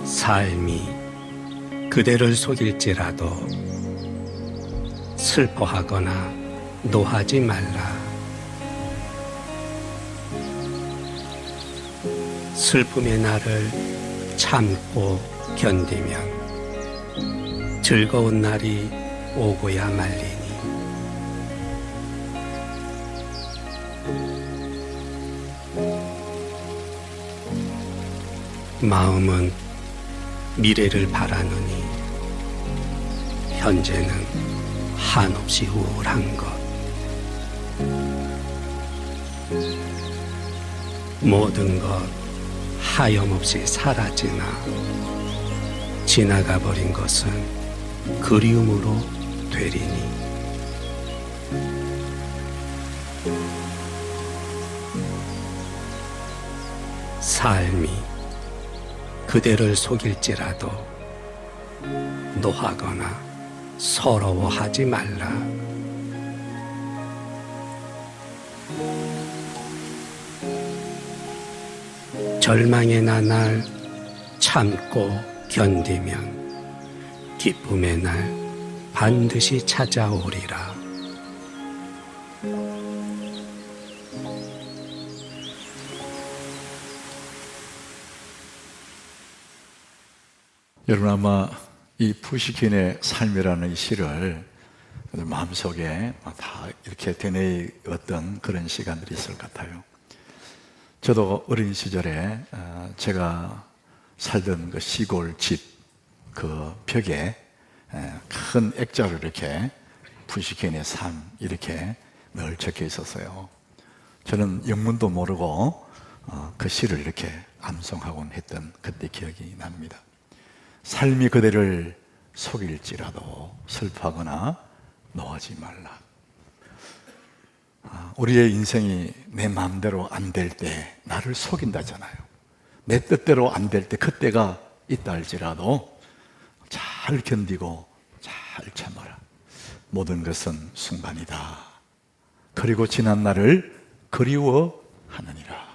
삶이 그대를 속일지라도 슬퍼하거나 노하지 말라. 슬픔의 날을 참고 견디면 즐거운 날이 오고야 말리니. 마음은 미래를 바라느니 현재는 한없이 우울한 것. 모든 것 하염없이 사라지나 지나가 버린 것은 그리움으로 되리니. 삶이 그대를 속일지라도 노하거나 서러워하지 말라. 절망의 나날 참고 견디면 기쁨의 날 반드시 찾아오리라. 여러분, 아마 이 푸시킨의 삶이라는 이 시를 마음속에 다 이렇게 되뇌었던 그런 시간들이 있을 것 같아요. 저도 어린 시절에 제가 살던 그 시골 집 그 벽에 큰 액자로 이렇게 푸시킨의 삶 이렇게 늘 적혀 있었어요. 저는 영문도 모르고 그 시를 이렇게 암송하곤 했던 그때 기억이 납니다. 삶이 그대를 속일지라도 슬퍼하거나 노하지 말라. 우리의 인생이 내 마음대로 안 될 때 나를 속인다잖아요. 내 뜻대로 안 될 때 그때가 있다 할지라도 잘 견디고 잘 참아라. 모든 것은 순간이다. 그리고 지난 날을 그리워하느니라.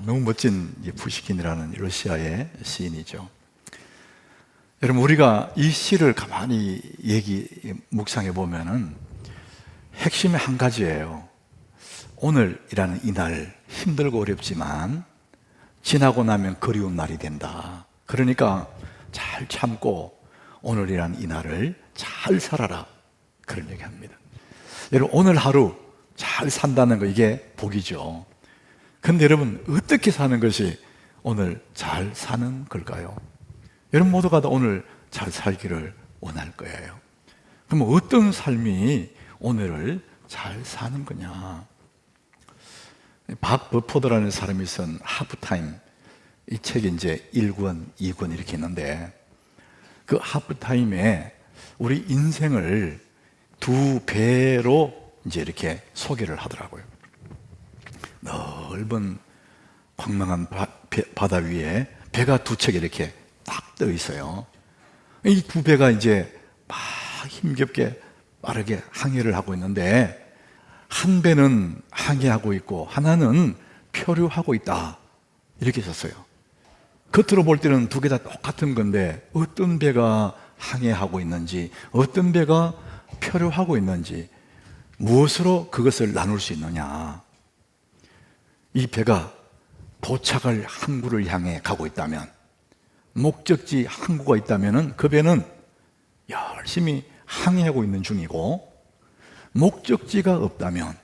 너무 멋진 푸시킨이라는 러시아의 시인이죠. 여러분, 우리가 이 시를 가만히 묵상해 보면은 핵심이 한 가지예요. 오늘이라는 이 날 힘들고 어렵지만 지나고 나면 그리운 날이 된다. 그러니까 잘 참고 오늘이라는 이 날을 잘 살아라. 그런 얘기 합니다. 여러분, 오늘 하루 잘 산다는 거 이게 복이죠. 근데 여러분, 어떻게 사는 것이 오늘 잘 사는 걸까요? 여러분 모두가 다 오늘 잘 살기를 원할 거예요. 그럼 어떤 삶이 오늘을 잘 사는 거냐? 박 버포드라는 사람이 쓴 하프타임, 이 책이 이제 1권, 2권 이렇게 있는데 그 하프타임에 우리 인생을 두 배로 이제 이렇게 소개를 하더라고요. 넓은 광명한 바다 위에 배가 두 척 이렇게 딱 떠 있어요. 이 두 배가 이제 막 힘겹게 빠르게 항해를 하고 있는데 한 배는 항해하고 있고 하나는 표류하고 있다. 이렇게 썼어요. 겉으로 볼 때는 두 개 다 똑같은 건데 어떤 배가 항해하고 있는지 어떤 배가 표류하고 있는지 무엇으로 그것을 나눌 수 있느냐. 이 배가 도착할 항구를 향해 가고 있다면, 목적지 항구가 있다면 그 배는 열심히 항해하고 있는 중이고, 목적지가 없다면,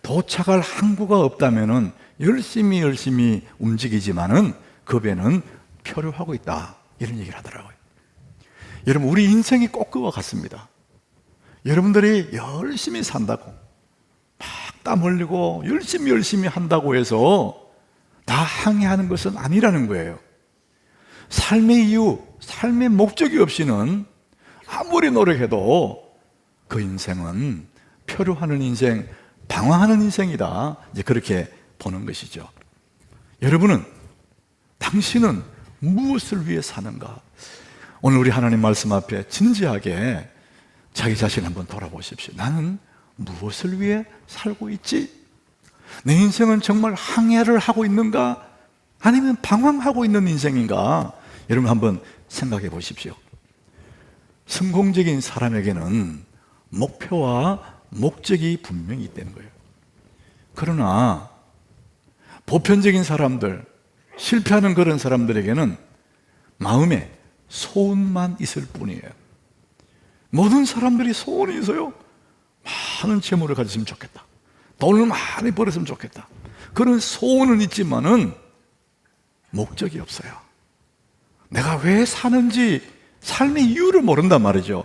도착할 항구가 없다면 열심히 움직이지만은 그 배는 표류하고 있다. 이런 얘기를 하더라고요. 여러분, 우리 인생이 꼭 그와 같습니다. 여러분들이 열심히 산다고, 막 땀 흘리고 열심히 한다고 해서 다 항해하는 것은 아니라는 거예요. 삶의 이유, 삶의 목적이 없이는 아무리 노력해도 그 인생은 표류하는 인생, 방황하는 인생이다. 이제 그렇게 보는 것이죠. 여러분은, 당신은 무엇을 위해 사는가? 오늘 우리 하나님 말씀 앞에 진지하게 자기 자신 한번 돌아보십시오. 나는 무엇을 위해 살고 있지? 내 인생은 정말 항해를 하고 있는가? 아니면 방황하고 있는 인생인가? 여러분 한번 생각해 보십시오. 성공적인 사람에게는 목표와 목적이 분명히 있다는 거예요. 그러나 보편적인 사람들, 실패하는 그런 사람들에게는 마음에 소원만 있을 뿐이에요. 모든 사람들이 소원이 있어요. 많은 재물을 가졌으면 좋겠다. 돈을 많이 벌었으면 좋겠다. 그런 소원은 있지만은 목적이 없어요. 내가 왜 사는지 삶의 이유를 모른단 말이죠.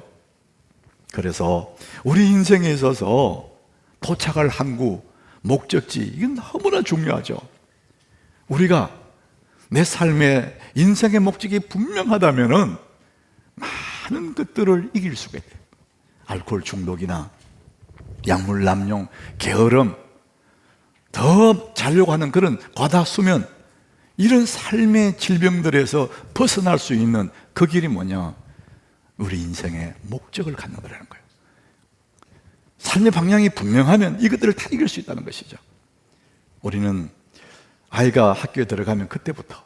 그래서 우리 인생에 있어서 도착할 항구, 목적지, 이건 너무나 중요하죠. 우리가 내 삶의 인생의 목적이 분명하다면은 많은 것들을 이길 수가 있대요. 알코올 중독이나 약물 남용, 게으름, 더 자려고 하는 그런 과다 수면, 이런 삶의 질병들에서 벗어날 수 있는 그 길이 뭐냐? 우리 인생의 목적을 갖는 거라는 거예요. 삶의 방향이 분명하면 이것들을 다 이길 수 있다는 것이죠. 우리는 아이가 학교에 들어가면 그때부터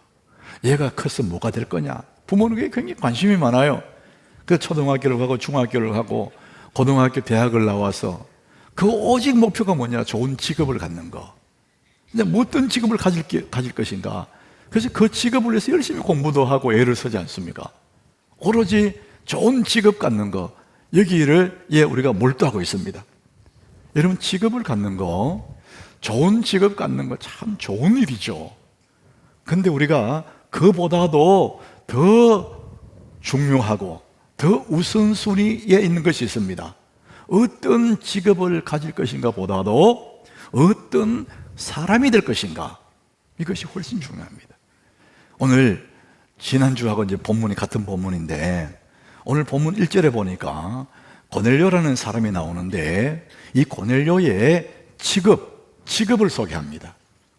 얘가 커서 뭐가 될 거냐? 부모는 굉장히 관심이 많아요. 그 초등학교를 가고 중학교를 가고 고등학교, 대학을 나와서 그 오직 목표가 뭐냐? 좋은 직업을 갖는 거. 근데 어떤 직업을 가질 것인가? 그래서 그 직업을 위해서 열심히 공부도 하고 애를 쓰지 않습니까? 오로지 좋은 직업 갖는 거, 여기를 우리가 몰두하고 있습니다. 여러분, 직업을 갖는 거, 좋은 직업 갖는 거 참 좋은 일이죠. 근데 우리가 그보다도 더 중요하고 더 우선순위에 있는 것이 있습니다. 어떤 직업을 가질 것인가 보다도 어떤 사람이 될 것인가, 이것이 훨씬 중요합니다. 오늘 지난주하고 이제 본문이 같은 본문인데 오늘 본문 1절에 보니까 고넬료라는 사람이 나오는데 이 고넬료의 직업을 소개합니다.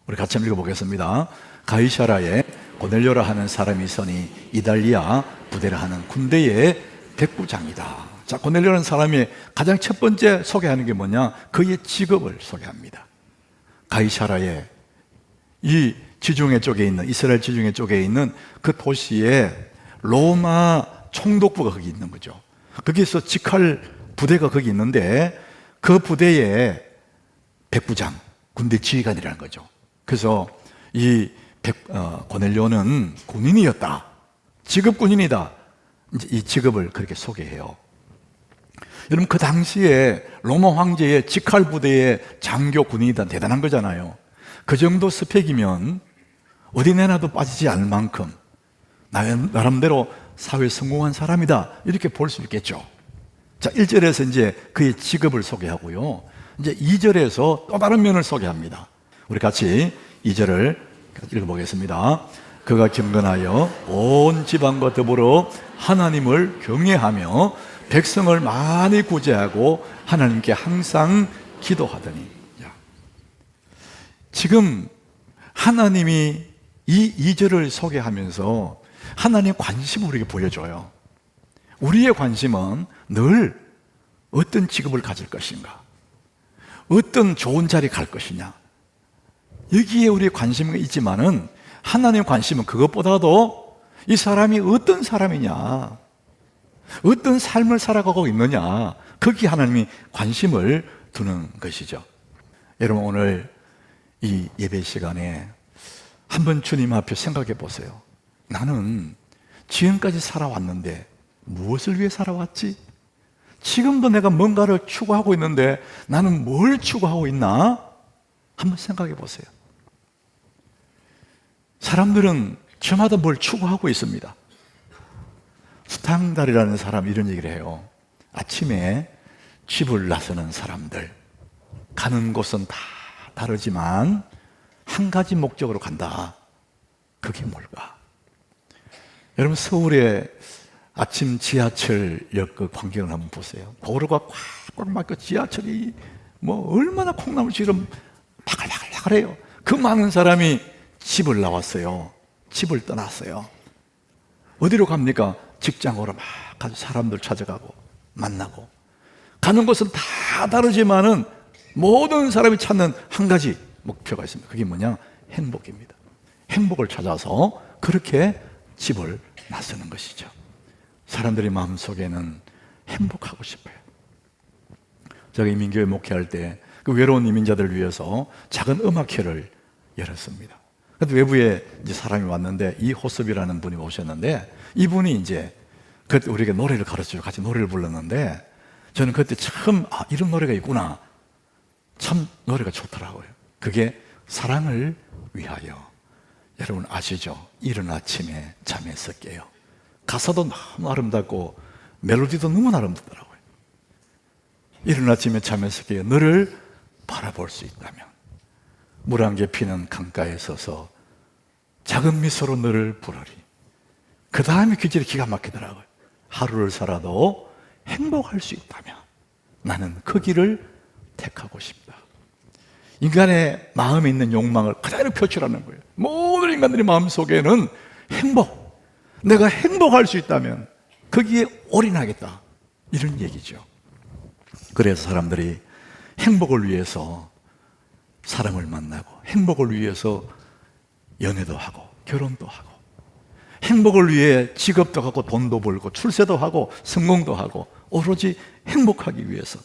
우리 같이 한번 읽어보겠습니다. 가이사라에 고넬료라 하는 사람이 있으니 이달리아 부대라 하는 군대의 백부장이다. 자, 고넬료라는 사람이 가장 첫 번째 소개하는 게 뭐냐? 그의 직업을 소개합니다. 가이사라에, 이 지중해 쪽에 있는, 이스라엘 지중해 쪽에 있는 그 도시에 로마 총독부가 거기 있는 거죠. 거기서 직할 부대가 거기 있는데 그 부대의 백부장, 군대 지휘관이라는 거죠. 그래서 이 고넬료는 군인이었다. 직업 군인이다. 이제 이 직업을 그렇게 소개해요. 여러분, 그 당시에 로마 황제의 직할 부대의 장교 군인이다. 대단한 거잖아요. 그 정도 스펙이면 어디 내놔도 빠지지 않을 만큼 나름대로 사회에 성공한 사람이다, 이렇게 볼 수 있겠죠. 자, 1절에서 이제 그의 직업을 소개하고요. 이제 2절에서 또 다른 면을 소개합니다. 우리 같이 2절을 읽어보겠습니다. 그가 경건하여 온 지방과 더불어 하나님을 경외하며 백성을 많이 구제하고 하나님께 항상 기도하더니. 지금 하나님이 이 2절을 소개하면서 하나님의 관심을 우리에게 보여줘요. 우리의 관심은 늘 어떤 직업을 가질 것인가, 어떤 좋은 자리에 갈 것이냐, 여기에 우리의 관심이 있지만은 하나님의 관심은 그것보다도 이 사람이 어떤 사람이냐, 어떤 삶을 살아가고 있느냐, 거기에 하나님이 관심을 두는 것이죠. 여러분, 오늘 이 예배 시간에 한번 주님 앞에 생각해 보세요. 나는 지금까지 살아왔는데 무엇을 위해 살아왔지? 지금도 내가 뭔가를 추구하고 있는데 나는 뭘 추구하고 있나? 한번 생각해 보세요. 사람들은 저마다 뭘 추구하고 있습니다. 스탕달이라는 사람이 이런 얘기를 해요. 아침에 집을 나서는 사람들, 가는 곳은 다 다르지만 한 가지 목적으로 간다. 그게 뭘까? 여러분, 서울의 아침 지하철역 그 광경을 한번 보세요. 도로가 꽉꽉 막혀 지하철이 뭐 얼마나 콩나물처럼 바글바글바글해요. 그 많은 사람이 집을 나왔어요. 집을 떠났어요. 어디로 갑니까? 직장으로 막 가서 사람들 찾아가고 만나고, 가는 곳은 다 다르지만은 모든 사람이 찾는 한 가지 목표가 있습니다. 그게 뭐냐? 행복입니다. 행복을 찾아서 그렇게 집을 나서는 것이죠. 사람들의 마음속에는 행복하고 싶어요. 제가 이민교회 목회할 때 그 외로운 이민자들을 위해서 작은 음악회를 열었습니다. 근데 외부에 이제 사람이 왔는데 이호섭이라는 분이 오셨는데 이분이 이제 그때 우리에게 노래를 가르쳐주고 같이 노래를 불렀는데 저는 그때 처음 이런 노래가 있구나. 참 노래가 좋더라고요. 그게 사랑을 위하여. 여러분 아시죠? 이른 아침에 잠에서 깨요. 가사도 너무 아름답고 멜로디도 너무 아름답더라고요. 이른 아침에 잠에서 깨어 너를 바라볼 수 있다면 물안개 피는 강가에 서서 작은 미소로 너를 부르리. 그 다음에 귀절이 기가 막히더라고요. 하루를 살아도 행복할 수 있다면 나는 그 길을 택하고 싶다. 인간의 마음에 있는 욕망을 그대로 표출하는 거예요. 모든 인간들의 마음속에는 행복, 내가 행복할 수 있다면 거기에 올인하겠다, 이런 얘기죠. 그래서 사람들이 행복을 위해서 사람을 만나고 행복을 위해서 연애도 하고 결혼도 하고 행복을 위해 직업도 하고 돈도 벌고 출세도 하고 성공도 하고 오로지 행복하기 위해서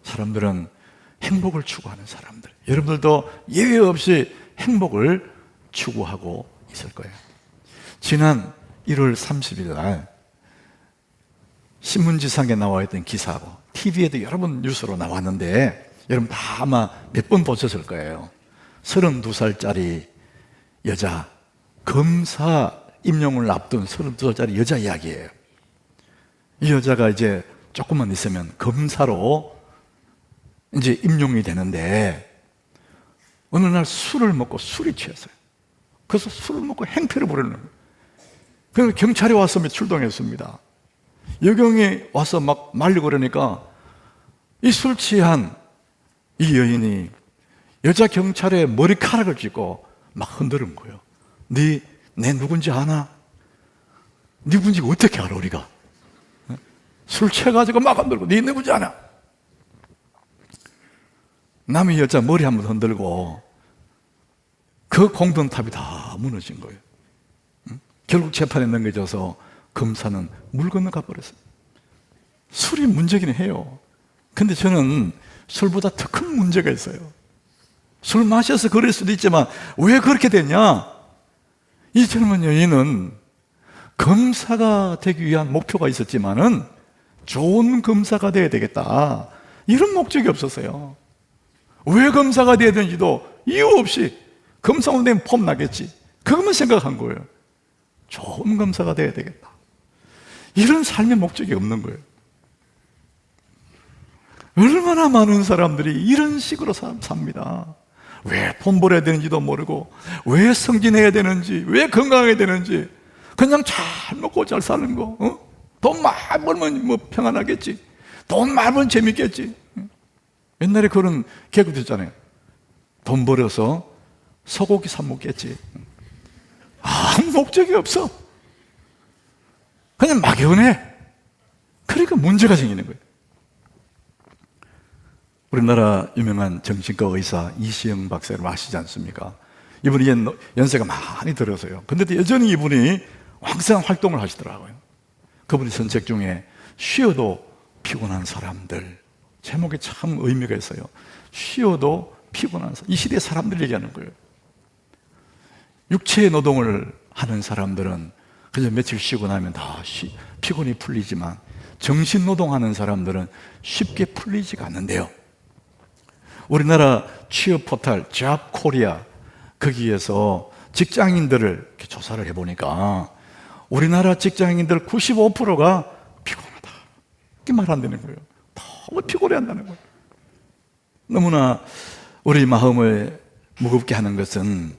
사람들은 행복을 추구하는 사람들. 여러분들도 예외 없이 행복을 추구하고 있을 거예요. 지난 1월 30일 날 신문지상에 나와 있던 기사고 TV에도 여러 번 뉴스로 나왔는데 여러분 다 아마 몇 번 보셨을 거예요. 32살짜리 여자 검사 임용을 앞둔 32살짜리 여자 이야기예요. 이 여자가 이제 조금만 있으면 검사로 이제 임용이 되는데 어느 날 술을 먹고 술이 취했어요. 그래서 술을 먹고 행패를 부리는 거예요. 그래서 경찰이 와서 출동했습니다. 여경이 와서 막 말리고 그러니까 이 술 취한 이 여인이 여자 경찰의 머리카락을 쥐고 막 흔드는 거예요. 네 누군지 아나? 네 누군지 어떻게 알아 우리가? 술 취해가지고 막 흔들고 네 누군지 아나? 남의 여자 머리 한번 흔들고 그 공든탑이 다 무너진 거예요. 결국 재판에 넘겨져서 검사는 물 건너가 버렸어요. 술이 문제긴 해요. 근데 저는 술보다 더 큰 문제가 있어요. 술 마셔서 그럴 수도 있지만 왜 그렇게 됐냐? 이 젊은 여인은 검사가 되기 위한 목표가 있었지만은 좋은 검사가 돼야 되겠다, 이런 목적이 없었어요. 왜 검사가 돼야 되는지도 이유 없이 검사가 되면 폼 나겠지, 그것만 생각한 거예요. 좋은 검사가 돼야 되겠다, 이런 삶의 목적이 없는 거예요. 얼마나 많은 사람들이 이런 식으로 삽니다. 왜 돈 벌어야 되는지도 모르고, 왜 승진해야 되는지, 왜 건강해야 되는지, 그냥 잘 먹고 잘 사는 거, 돈 많이 벌면 뭐 평안하겠지, 돈 많이 벌면 재밌겠지. 옛날에 그런 개그도 있잖아요. 돈 벌어서 소고기 사 먹겠지. 아무 목적이 없어. 그냥 막연해. 그러니까 문제가 생기는 거예요. 우리나라 유명한 정신과 의사 이시영 박사를 아시지 않습니까? 이분이 연세가 많이 들어서요. 근데 여전히 이분이 왕성한 활동을 하시더라고요. 그분이 선책 중에 쉬어도 피곤한 사람들, 제목에 참 의미가 있어요. 쉬어도 피곤한 사람, 이 시대 사람들 얘기하는 거예요. 육체의 노동을 하는 사람들은 그냥 며칠 쉬고 나면 다 피곤이 풀리지만 정신 노동하는 사람들은 쉽게 풀리지가 않는데요. 우리나라 취업 포털 잡코리아, 거기에서 직장인들을 이렇게 조사를 해보니까 우리나라 직장인들 95%가 피곤하다, 이렇게 말한다는 거예요. 너무 피곤해한다는 거예요. 너무나 우리 마음을 무겁게 하는 것은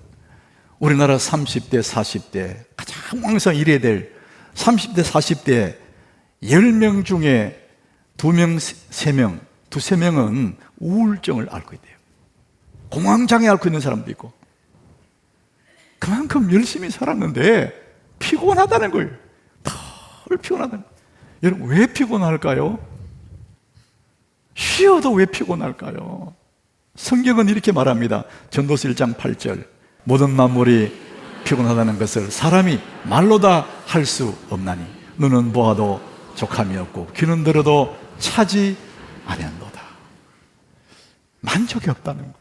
우리나라 30대, 40대 가장 왕성 일해야 될 30대, 40대 10명 중에 2명, 3명, 두세 명은 우울증을 앓고 있대요. 공황장애 앓고 있는 사람도 있고. 그만큼 열심히 살았는데 피곤하다는 거예요. 덜 피곤하다는 거예요. 여러분, 왜 피곤할까요? 쉬어도 왜 피곤할까요? 성경은 이렇게 말합니다. 전도서 1장 8절, 모든 만물이 피곤하다는 것을 사람이 말로 다 할 수 없나니 눈은 보아도 족함이 없고 귀는 들어도 차지 아니한도다. 만족이 없다는 거예요.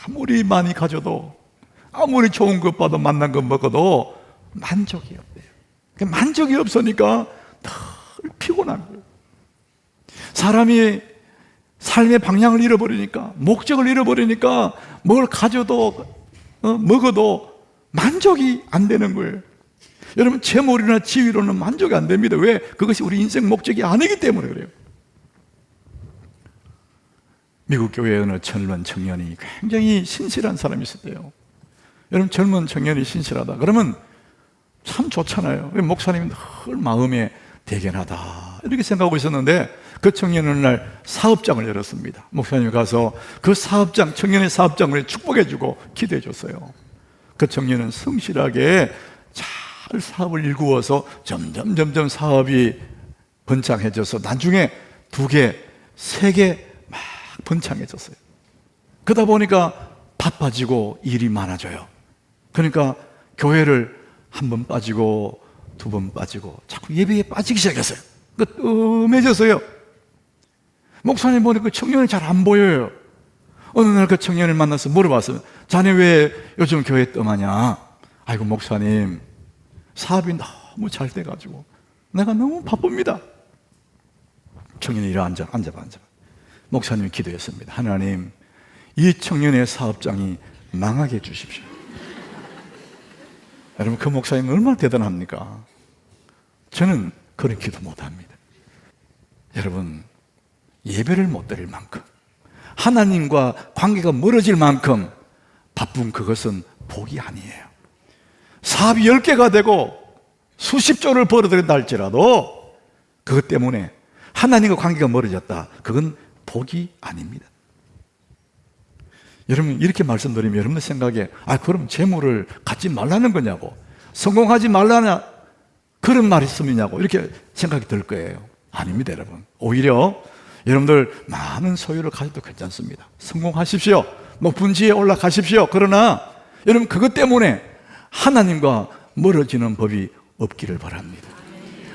아무리 많이 가져도, 아무리 좋은 것 봐도, 만난 것 먹어도 만족이 없대요. 만족이 없으니까 늘 피곤한 거예요. 사람이 삶의 방향을 잃어버리니까, 목적을 잃어버리니까 뭘 가져도 먹어도 만족이 안 되는 거예요. 여러분, 재물이나 지위로는 만족이 안 됩니다. 왜? 그것이 우리 인생 목적이 아니기 때문에 그래요. 미국 교회의 어느 젊은 청년이 굉장히 신실한 사람이 있었대요. 여러분, 젊은 청년이 신실하다 그러면 참 좋잖아요. 목사님이 늘 마음에 대견하다 이렇게 생각하고 있었는데, 그 청년은 어느 날 사업장을 열었습니다. 목사님이 가서 그 사업장, 청년의 사업장을 축복해주고 기도해줬어요. 그 청년은 성실하게 잘 사업을 일구어서 점점 사업이 번창해져서 나중에 2개, 3개 막 번창해졌어요. 그러다 보니까 바빠지고 일이 많아져요. 그러니까 교회를 1번 빠지고 2번 빠지고 자꾸 예배에 빠지기 시작했어요. 음해졌어요. 목사님 보니까 그 청년이 잘 안 보여요. 어느 날 그 청년을 만나서 물어봤어요. 자네 왜 요즘 교회 뜸하냐? 아이고 목사님, 사업이 너무 잘 돼가지고 내가 너무 바쁩니다. 청년이 일어 앉아. 목사님이 기도했습니다. 하나님, 이 청년의 사업장이 망하게 해주십시오. 여러분, 그 목사님은 얼마나 대단합니까? 저는 그런 기도 못합니다. 여러분, 예배를 못 드릴 만큼, 하나님과 관계가 멀어질 만큼 바쁜 그것은 복이 아니에요. 사업이 10개가 되고 수십조를 벌어들인다 할지라도 그것 때문에 하나님과 관계가 멀어졌다, 그건 복이 아닙니다. 여러분, 이렇게 말씀드리면 여러분의 생각에 그럼 재물을 갖지 말라는 거냐고, 성공하지 말라는 그런 말씀이냐고 이렇게 생각이 들 거예요. 아닙니다. 여러분, 오히려 여러분들 많은 소유를 가져도 괜찮습니다. 성공하십시오. 높은 지에 올라가십시오. 그러나 여러분, 그것 때문에 하나님과 멀어지는 법이 없기를 바랍니다.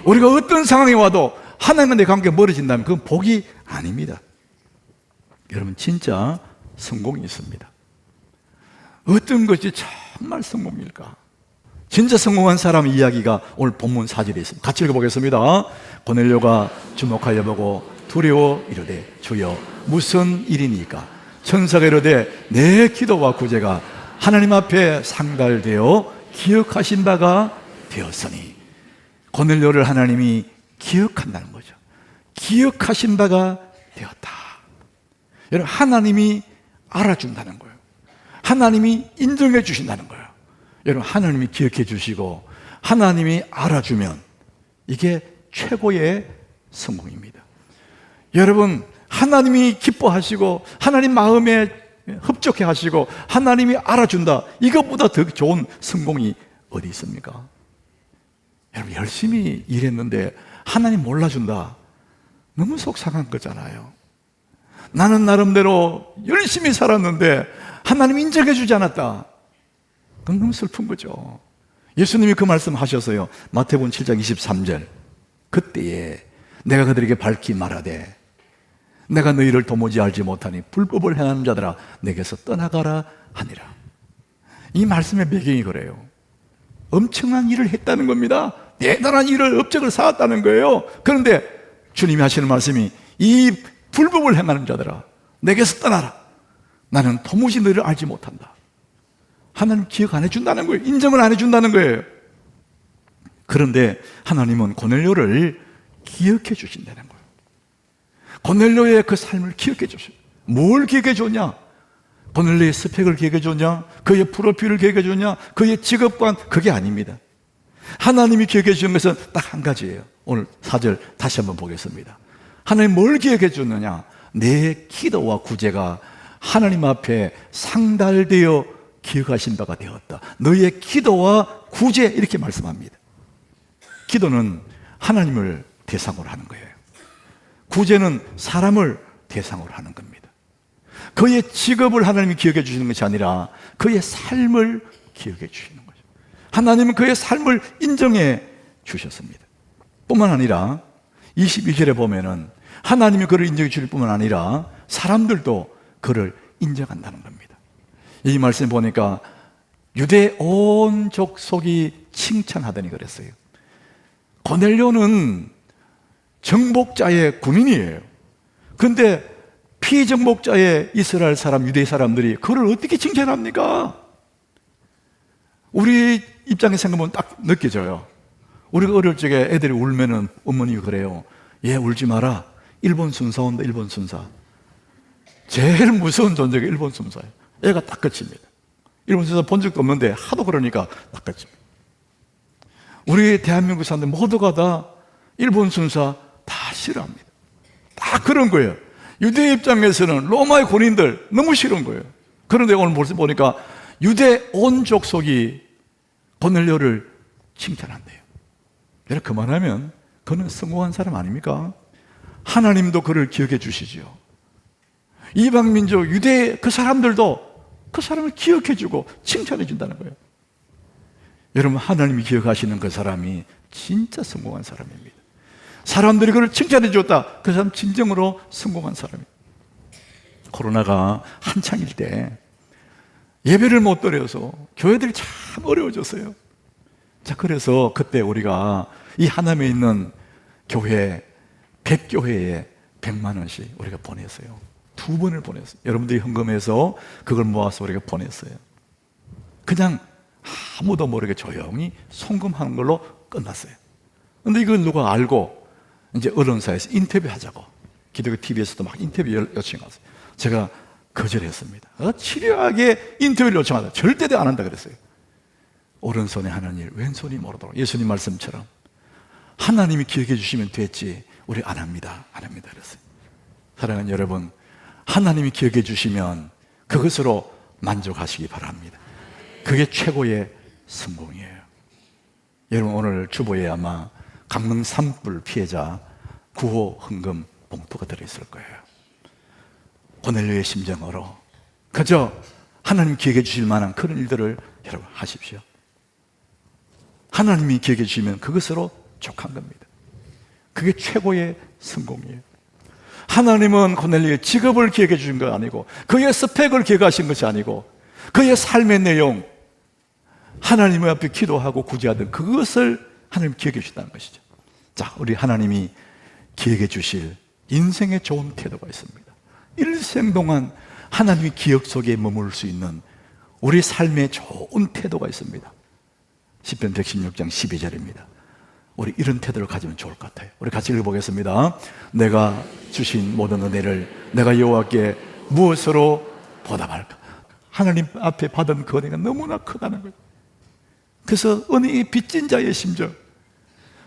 우리가 어떤 상황에 와도 하나님과 내 관계가 멀어진다면 그건 복이 아닙니다. 여러분, 진짜 성공이 있습니다. 어떤 것이 정말 성공일까? 진짜 성공한 사람의 이야기가 오늘 본문 4절에 있습니다. 같이 읽어보겠습니다. 고넬료가 주목하여 보고 두려워 이르되, 주여 무슨 일이니까? 천사가 이르되, 내 기도와 구제가 하나님 앞에 상달되어 기억하신 바가 되었으니. 고넬료를 하나님이 기억한다는 거죠. 기억하신 바가 되었다. 여러분, 하나님이 알아준다는 거예요. 하나님이 인정해 주신다는 거예요. 여러분, 하나님이 기억해 주시고 하나님이 알아주면 이게 최고의 성공입니다. 여러분, 하나님이 기뻐하시고 하나님 마음에 흡족해 하시고 하나님이 알아준다, 이것보다 더 좋은 성공이 어디 있습니까? 여러분, 열심히 일했는데 하나님 몰라준다, 너무 속상한 거잖아요. 나는 나름대로 열심히 살았는데 하나님 인정해 주지 않았다, 그건 너무 슬픈 거죠. 예수님이 그 말씀 하셨어요. 마태복음 7장 23절. 그때에 내가 그들에게 밝히 말하되, 내가 너희를 도무지 알지 못하니 불법을 행하는 자들아 내게서 떠나가라 하니라. 이 말씀의 배경이 그래요. 엄청난 일을 했다는 겁니다. 대단한 일을, 업적을 쌓았다는 거예요. 그런데 주님이 하시는 말씀이, 이 불법을 행하는 자들아 내게서 떠나라. 나는 도무지 너희를 알지 못한다. 하나님 기억 안 해준다는 거예요. 인정을 안 해준다는 거예요. 그런데 하나님은 고넬료를 기억해 주신다는 거예요. 고넬료의 그 삶을 기억해 주셔요. 뭘 기억해 줬냐? 고넬료의 스펙을 기억해 줬냐? 그의 프로필을 기억해 줬냐? 그의 직업관, 그게 아닙니다. 하나님이 기억해 주신 것은 딱 한 가지예요. 오늘 4절 다시 한번 보겠습니다. 하나님 뭘 기억해 줬느냐? 내 기도와 구제가 하나님 앞에 상달되어 기억하신 바가 되었다. 너의 기도와 구제, 이렇게 말씀합니다. 기도는 하나님을 대상으로 하는 거예요. 구제는 사람을 대상으로 하는 겁니다. 그의 직업을 하나님이 기억해 주시는 것이 아니라 그의 삶을 기억해 주시는 거죠. 하나님은 그의 삶을 인정해 주셨습니다. 뿐만 아니라 22절에 보면은 하나님이 그를 인정해 주실 뿐만 아니라 사람들도 그를 인정한다는 겁니다. 이 말씀 보니까 유대 온 족속이 칭찬하더니 그랬어요. 고넬료는 정복자의 군인이에요. 그런데 피정복자의 이스라엘 사람, 유대 사람들이 그를 어떻게 칭찬합니까? 우리 입장에 생각하면 딱 느껴져요. 우리가 어릴 적에 애들이 울면은 어머니가 그래요. 얘 울지 마라. 일본 순사 온다, 일본 순사. 제일 무서운 존재가 일본 순사예요. 애가 딱 그칩니다. 일본 순사 본 적도 없는데 하도 그러니까 딱 그칩니다. 우리 대한민국 사람들 모두가 다 일본 순사 다 싫어합니다. 다 그런 거예요. 유대 입장에서는 로마의 군인들 너무 싫은 거예요. 그런데 오늘 보니까 유대 온 족속이 고넬료를 칭찬한대요. 여러분, 그만하면 그는 성공한 사람 아닙니까? 하나님도 그를 기억해 주시죠. 이방민족 유대 그 사람들도 그 사람을 기억해 주고 칭찬해 준다는 거예요. 여러분, 하나님이 기억하시는 그 사람이 진짜 성공한 사람입니다. 사람들이 그를 칭찬해 줬다. 그 사람 진정으로 성공한 사람입니다. 코로나가 한창일 때 예배를 못 드려서 교회들이 참 어려워졌어요. 자, 그래서 그때 우리가 이 하남에 있는 교회 100교회에 100만 원씩 우리가 보냈어요. 2번을 보냈어요. 여러분들이 헌금해서 그걸 모아서 우리가 보냈어요. 그냥 아무도 모르게 조용히 송금하는 걸로 끝났어요. 근데 이걸 누가 알고 이제 언론사에서 인터뷰하자고 기독교 TV에서도 막 인터뷰 요청이 왔어요. 제가 거절했습니다. 치료하게 인터뷰를 요청하다. 절대 안 한다 그랬어요. 오른손에 하는 일, 왼손이 모르도록. 예수님 말씀처럼 하나님이 기억해 주시면 됐지 우리 안 합니다. 안 합니다 그랬어요. 사랑하는 여러분, 하나님이 기억해 주시면 그것으로 만족하시기 바랍니다. 그게 최고의 성공이에요. 여러분, 오늘 주보에 아마 강릉 산불 피해자 구호 헌금 봉투가 들어있을 거예요. 고넬료의 심정으로 그저 하나님 기억해 주실 만한 그런 일들을 여러분 하십시오. 하나님이 기억해 주시면 그것으로 족한 겁니다. 그게 최고의 성공이에요. 하나님은 고넬료의 직업을 기억해 주신 거 아니고 그의 스펙을 기억하신 것이 아니고 그의 삶의 내용, 하나님 앞에 기도하고 구제하던 그것을 하나님 기억해 주신다는 것이죠. 자, 우리 하나님이 기억해 주실 인생의 좋은 태도가 있습니다. 일생 동안 하나님의 기억 속에 머물 수 있는 우리 삶의 좋은 태도가 있습니다. 시편 116장 12절입니다. 우리 이런 태도를 가지면 좋을 것 같아요. 우리 같이 읽어보겠습니다. 내가 주신 모든 은혜를 내가 여호와께 무엇으로 보답할까? 하나님 앞에 받은 그 은혜가 너무나 크다는 거예요. 그래서 은혜의 빚진 자의 심정,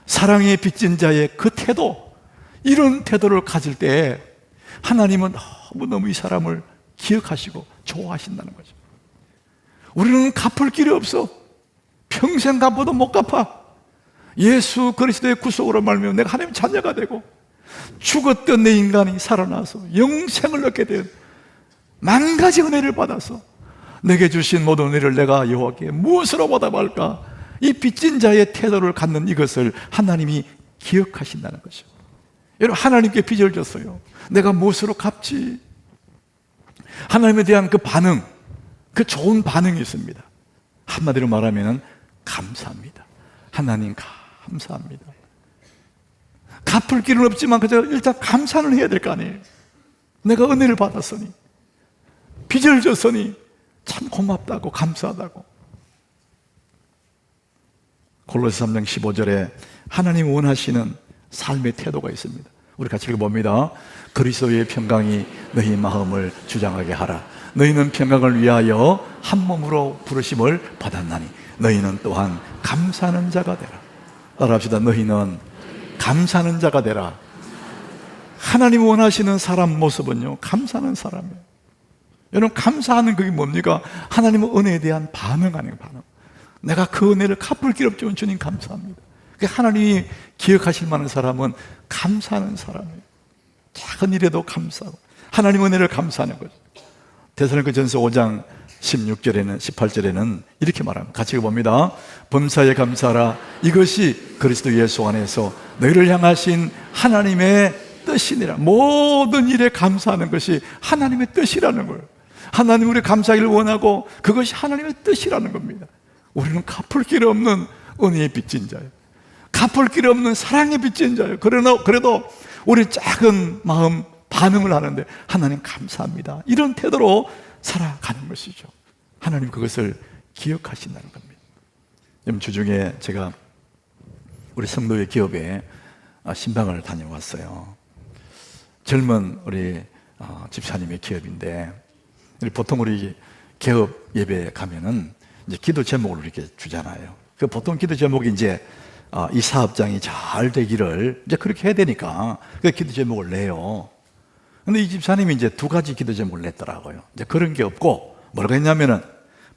사랑의 빚진 자의 그 태도, 이런 태도를 가질 때 하나님은 너무너무 이 사람을 기억하시고 좋아하신다는 거죠. 우리는 갚을 길이 없어. 평생 갚아도 못 갚아. 예수 그리스도의 구속으로 말미암아 내가 하나님의 자녀가 되고 죽었던 내 인간이 살아나서 영생을 얻게 된 만 가지 은혜를 받아서 내게 주신 모든 은혜를 내가 여호와께 무엇으로 보답할까? 이 빚진 자의 태도를 갖는 이것을 하나님이 기억하신다는 것이죠. 여러분, 하나님께 빚을 졌어요. 내가 무엇으로 갚지? 하나님에 대한 그 반응, 그 좋은 반응이 있습니다. 한마디로 말하면 감사합니다. 하나님 감사합니다. 갚을 길은 없지만 그저 일단 감사는 해야 될 거 아니에요. 내가 은혜를 받았으니, 빚을 졌으니 참 고맙다고, 감사하다고. 골로새 3장 15절에 하나님 원하시는 삶의 태도가 있습니다. 우리 같이 읽어봅니다. 그리스도의 평강이 너희 마음을 주장하게 하라. 너희는 평강을 위하여 한 몸으로 부르심을 받았나니 너희는 또한 감사하는 자가 되라. 따라합시다. 너희는 감사하는 자가 되라. 하나님 원하시는 사람 모습은요, 감사하는 사람이에요. 여러분, 감사하는 그게 뭡니까? 하나님의 은혜에 대한 반응 아니에요, 반응. 내가 그 은혜를 갚을 길 없지만 주님 감사합니다. 하나님이 기억하실 만한 사람은 감사하는 사람이에요. 작은 일에도 감사하고 하나님의 은혜를 감사하는 거죠. 데살로니가 전서 5장 16절에는 18절에는 이렇게 말합니다. 같이 봅니다. 범사에 감사하라. 이것이 그리스도 예수 안에서 너희를 향하신 하나님의 뜻이니라. 모든 일에 감사하는 것이 하나님의 뜻이라는 거예요. 하나님 우리 감사하기를 원하고 그것이 하나님의 뜻이라는 겁니다. 우리는 갚을 길 없는 은혜의 빚진 자예요. 갚을 길 없는 사랑의 빚진 자예요. 그래도 우리 작은 마음 반응을 하는데 하나님 감사합니다, 이런 태도로 살아가는 것이죠. 하나님 그것을 기억하신다는 겁니다. 여러분, 주중에 제가 우리 성도의 기업에 신방을 다녀왔어요. 젊은 우리 집사님의 기업인데, 보통 우리 개업 예배에 가면은 이제 기도 제목을 이렇게 주잖아요. 그 보통 기도 제목이 이제 이 사업장이 잘 되기를 이제 그렇게 해야 되니까 그 기도 제목을 내요. 근데 이 집사님이 이제 두 가지 기도 제목을 냈더라고요. 이제 그런 게 없고 뭐라고 했냐면은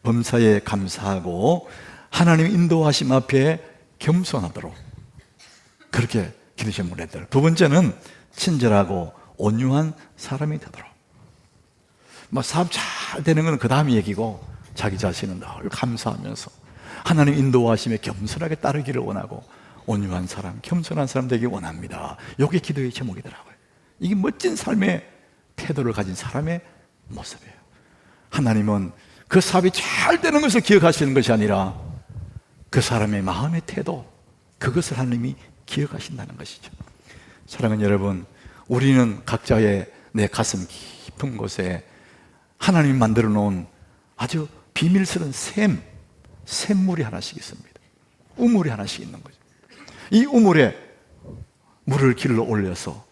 범사에 감사하고 하나님 인도하심 앞에 겸손하도록, 그렇게 기도 제목을 냈더라고요. 두 번째는 친절하고 온유한 사람이 되도록. 뭐 사업 잘 되는 건 그 다음 얘기고, 자기 자신은 늘 감사하면서 하나님 인도하심에 겸손하게 따르기를 원하고 온유한 사람, 겸손한 사람 되기 원합니다. 이게 기도의 제목이더라고요. 이게 멋진 삶의 태도를 가진 사람의 모습이에요. 하나님은 그 사업이 잘 되는 것을 기억하시는 것이 아니라 그 사람의 마음의 태도, 그것을 하나님이 기억하신다는 것이죠. 사랑하는 여러분, 우리는 각자의 내 가슴 깊은 곳에 하나님이 만들어 놓은 아주 비밀스러운 샘물이 하나씩 있습니다. 우물이 하나씩 있는 거죠. 이 우물에 물을 길러 올려서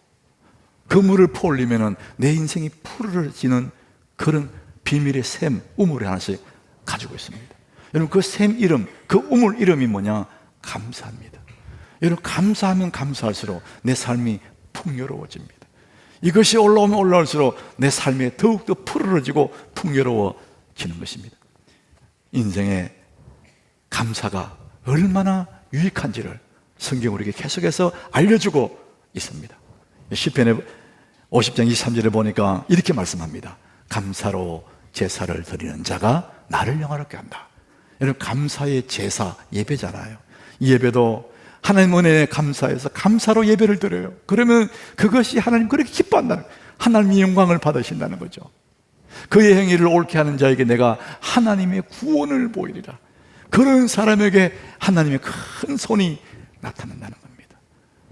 그 물을 퍼올리면 내 인생이 푸르러지는 그런 비밀의 샘, 우물이 하나씩 가지고 있습니다. 여러분, 그 샘 이름, 그 우물 이름이 뭐냐? 감사합니다. 여러분, 감사하면 감사할수록 내 삶이 풍요로워집니다. 이것이 올라오면 올라올수록 내 삶이 더욱더 푸르러지고 풍요로워지는 것입니다. 인생에 감사가 얼마나 유익한지를 성경 우리에게 계속해서 알려주고 있습니다. 시편의 50장 23절에 보니까 이렇게 말씀합니다. 감사로 제사를 드리는 자가 나를 영화롭게 한다. 여러분, 감사의 제사, 예배잖아요. 이 예배도 하나님 은혜에 감사해서 감사로 예배를 드려요. 그러면 그것이 하나님 그렇게 기뻐한다는 거예요. 하나님의 영광을 받으신다는 거죠. 그의 행위를 옳게 하는 자에게 내가 하나님의 구원을 보이리라. 그런 사람에게 하나님의 큰 손이 나타난다는 겁니다.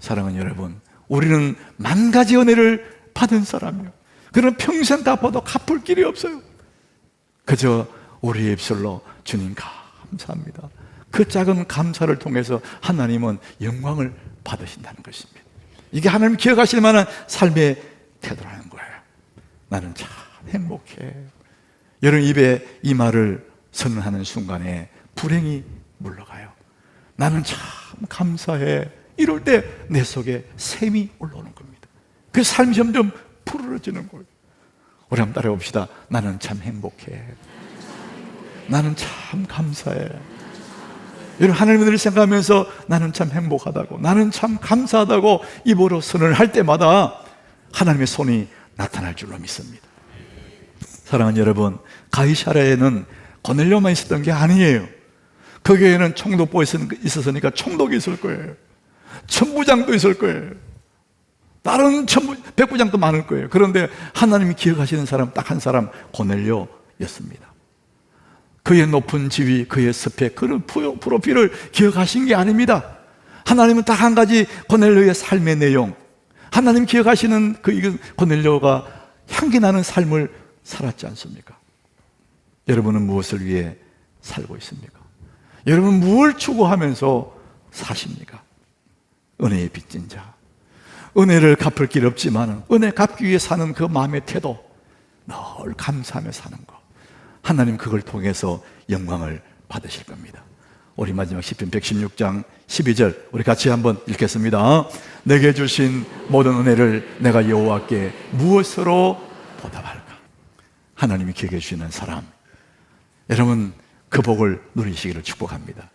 사랑하는 여러분, 우리는 만 가지 은혜를 받은 사람이요, 그런 평생 갚아도 갚을 길이 없어요. 그저 우리의 입술로 주님 감사합니다, 그 작은 감사를 통해서 하나님은 영광을 받으신다는 것입니다. 이게 하나님 기억하실 만한 삶의 태도라는 거예요. 나는 참 행복해. 여러분, 입에 이 말을 선언하는 순간에 불행이 물러가요. 나는 참 감사해. 이럴 때 내 속에 샘이 올라오는 겁니다. 그 삶이 점점 푸르러지는 거예요. 우리 한번 따라해 봅시다. 나는 참 행복해. 나는 참 감사해. 여러분, 하나님을 생각하면서 나는 참 행복하다고, 나는 참 감사하다고 입으로 선언을 할 때마다 하나님의 손이 나타날 줄로 믿습니다. 사랑하는 여러분, 가이사랴에는 고넬료만 있었던 게 아니에요. 거기에는 총독보가 있었으니까 총독이 있을 거예요. 천부장도 있을 거예요. 다른 백부장도 많을 거예요. 그런데 하나님이 기억하시는 사람 딱 한 사람, 고넬료였습니다. 그의 높은 지위, 그의 스펙, 그런 프로필을 기억하신 게 아닙니다. 하나님은 딱 한 가지, 고넬료의 삶의 내용, 하나님 기억하시는 그 고넬료가 향기 나는 삶을 살았지 않습니까? 여러분은 무엇을 위해 살고 있습니까? 여러분, 무엇을 추구하면서 사십니까? 은혜의 빚진 자, 은혜를 갚을 길 없지만 은혜 갚기 위해 사는 그 마음의 태도, 늘 감사하며 사는 것, 하나님 그걸 통해서 영광을 받으실 겁니다. 우리 마지막 시편 116장 12절 우리 같이 한번 읽겠습니다. 내게 주신 모든 은혜를 내가 여호와께 무엇으로 보답할까? 하나님이 기억해 주시는 사람, 여러분 그 복을 누리시기를 축복합니다.